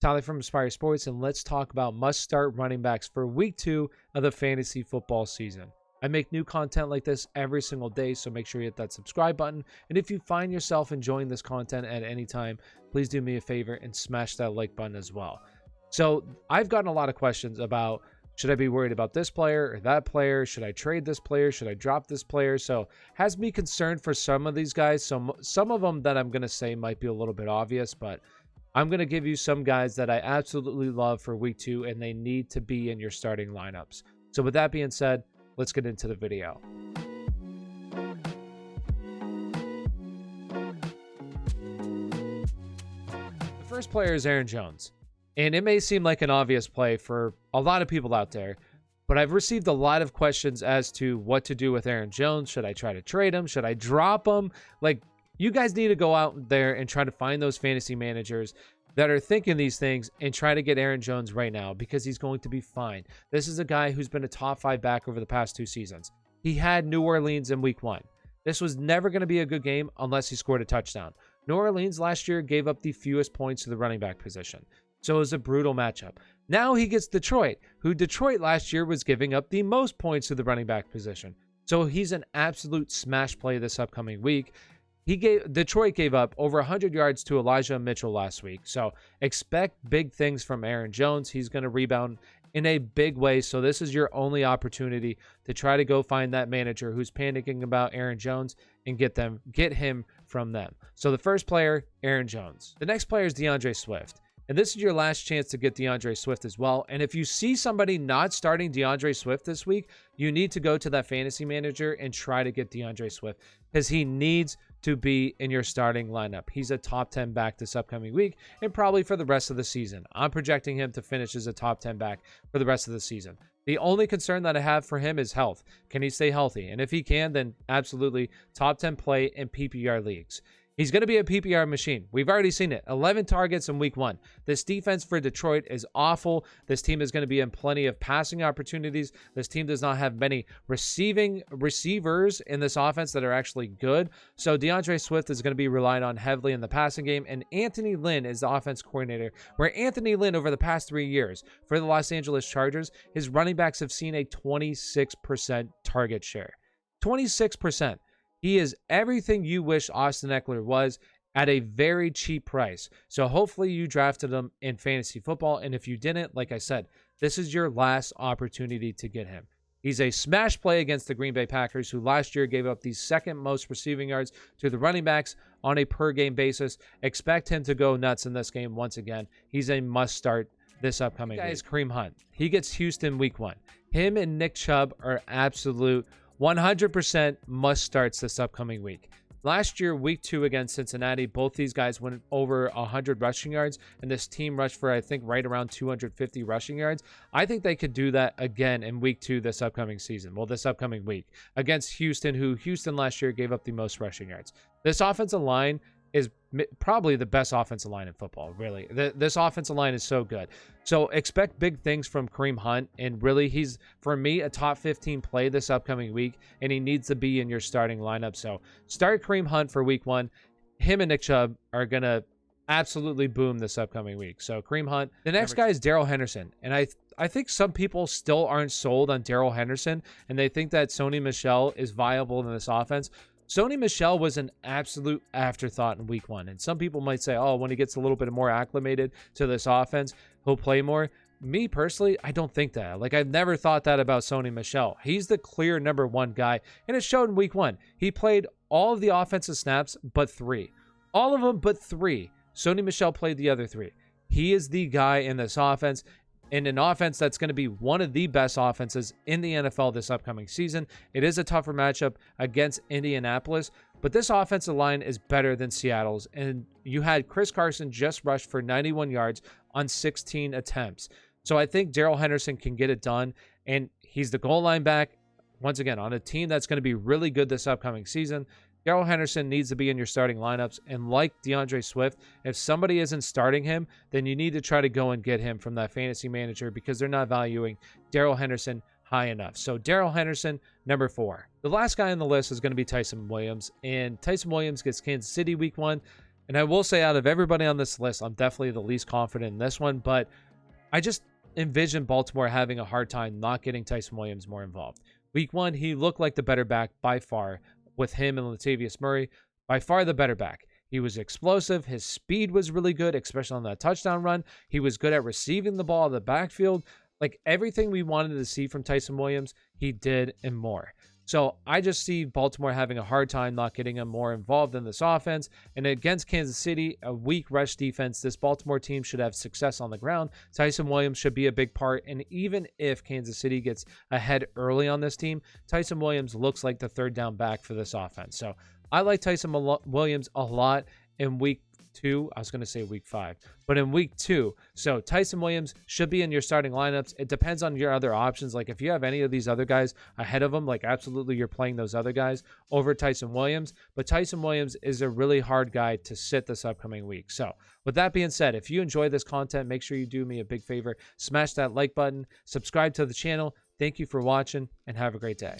Tyler from Aspire Sports, and let's talk about must-start running backs for Week 2 of the fantasy football season. I make new content like this every single day, so make sure you hit that subscribe button. And if you find yourself enjoying this content at any time, please do me a favor and smash that like button as well. So I've gotten a lot of questions about, should I be worried about this player or that player? Should I trade this player? Should I drop this player? So has me concerned for some of these guys. So some of them that I'm going to say might be a little bit obvious, but I'm going to give you some guys that I absolutely love for Week 2, and they need to be in your starting lineups. So with that being said, let's get into the video. The first player is Aaron Jones. And it may seem like an obvious play for a lot of people out there, but I've received a lot of questions as to what to do with Aaron Jones. Should I try to trade him? Should I drop him? Like, you guys need to go out there and try to find those fantasy managers that are thinking these things and try to get Aaron Jones right now because he's going to be fine. This is a guy who's been a top 5 back over the past 2 seasons. He had New Orleans in Week 1. This was never going to be a good game unless he scored a touchdown. New Orleans last year gave up the fewest points to the running back position. So it was a brutal matchup. Now he gets Detroit, who Detroit last year was giving up the most points to the running back position. So he's an absolute smash play this upcoming week. Detroit gave up over 100 yards to Elijah Mitchell last week. So expect big things from Aaron Jones. He's going to rebound in a big way. So this is your only opportunity to try to go find that manager who's panicking about Aaron Jones and get him from them. So the first player, Aaron Jones. The next player is DAndre Swift. And this is your last chance to get DAndre Swift as well. And if you see somebody not starting DAndre Swift this week, you need to go to that fantasy manager and try to get DAndre Swift because he needs to be in your starting lineup. He's a top 10 back this upcoming week and probably for the rest of the season. I'm projecting him to finish as a top 10 back for the rest of the season. The only concern that I have for him is health. Can he stay healthy? And if he can, then absolutely top 10 play in PPR leagues. He's going to be a PPR machine. We've already seen it. 11 targets in Week 1. This defense for Detroit is awful. This team is going to be in plenty of passing opportunities. This team does not have many receivers in this offense that are actually good. So DAndre Swift is going to be relied on heavily in the passing game. And Anthony Lynn is the offense coordinator, where Anthony Lynn over the past 3 years for the Los Angeles Chargers, his running backs have seen a 26% target share. 26%. He is everything you wish Austin Eckler was at a very cheap price. So hopefully you drafted him in fantasy football. And if you didn't, like I said, this is your last opportunity to get him. He's a smash play against the Green Bay Packers, who last year gave up the second most receiving yards to the running backs on a per game basis. Expect him to go nuts in this game once again. He's a must start this upcoming week. Kareem Hunt. He gets Houston Week 1. Him and Nick Chubb are absolute 100% must starts this upcoming week. Last year, Week 2 against Cincinnati, both these guys went over 100 rushing yards, and this team rushed for, I think, right around 250 rushing yards. I think they could do that again in Week 2 this upcoming season. Well, this upcoming week against Houston, who Houston last year gave up the most rushing yards. This offensive line is probably the best offensive line in football, really. This offensive line is so good. So expect big things from Kareem Hunt, and really he's, for me, a top 15 play this upcoming week, and he needs to be in your starting lineup. So start Kareem Hunt for Week 1. Him and Nick Chubb are going to absolutely boom this upcoming week. So Kareem Hunt. The next guy is Daryl Henderson, and I think some people still aren't sold on Daryl Henderson, and they think that Sony Michel is viable in this offense. Sony Michel was an absolute afterthought in Week 1. And some people might say, oh, when he gets a little bit more acclimated to this offense, he'll play more. Me, personally, I don't think that. Like, I've never thought that about Sony Michel. He's the clear number 1 guy, and it showed in Week 1. He played all of the offensive snaps but 3. All of them but 3. Sony Michel played the other 3. He is the guy in this offense, in an offense that's going to be one of the best offenses in the NFL this upcoming season. It is a tougher matchup against Indianapolis, but this offensive line is better than Seattle's. And you had Chris Carson just rushed for 91 yards on 16 attempts. So I think Daryl Henderson can get it done, and he's the goal line back, once again, on a team that's going to be really good this upcoming season. Daryl Henderson needs to be in your starting lineups. And like DAndre Swift, if somebody isn't starting him, then you need to try to go and get him from that fantasy manager because they're not valuing Daryl Henderson high enough. So Daryl Henderson, number 4. The last guy on the list is going to be Tyson Williams. And Tyson Williams gets Kansas City Week 1. And I will say, out of everybody on this list, I'm definitely the least confident in this one, but I just envision Baltimore having a hard time not getting Tyson Williams more involved. Week 1, he looked like the better back by far, with him and Latavius Murray, by far the better back. He was explosive. His speed was really good, especially on that touchdown run. He was good at receiving the ball in the backfield. Like, everything we wanted to see from Tyson Williams, he did and more. So I just see Baltimore having a hard time not getting him more involved in this offense. And against Kansas City, a weak rush defense, this Baltimore team should have success on the ground. Tyson Williams should be a big part. And even if Kansas City gets ahead early on this team, Tyson Williams looks like the third down back for this offense. So I like Tyson Williams a lot in week 2. I was going to say week 5, but in week 2. So Tyson Williams should be in your starting lineups. It depends on your other options. Like, if you have any of these other guys ahead of him, like, absolutely you're playing those other guys over Tyson Williams. But Tyson Williams is a really hard guy to sit this upcoming week. So with that being said, if you enjoy this content, make sure you do me a big favor. Smash that like button, subscribe to the channel. Thank you for watching, and have a great day.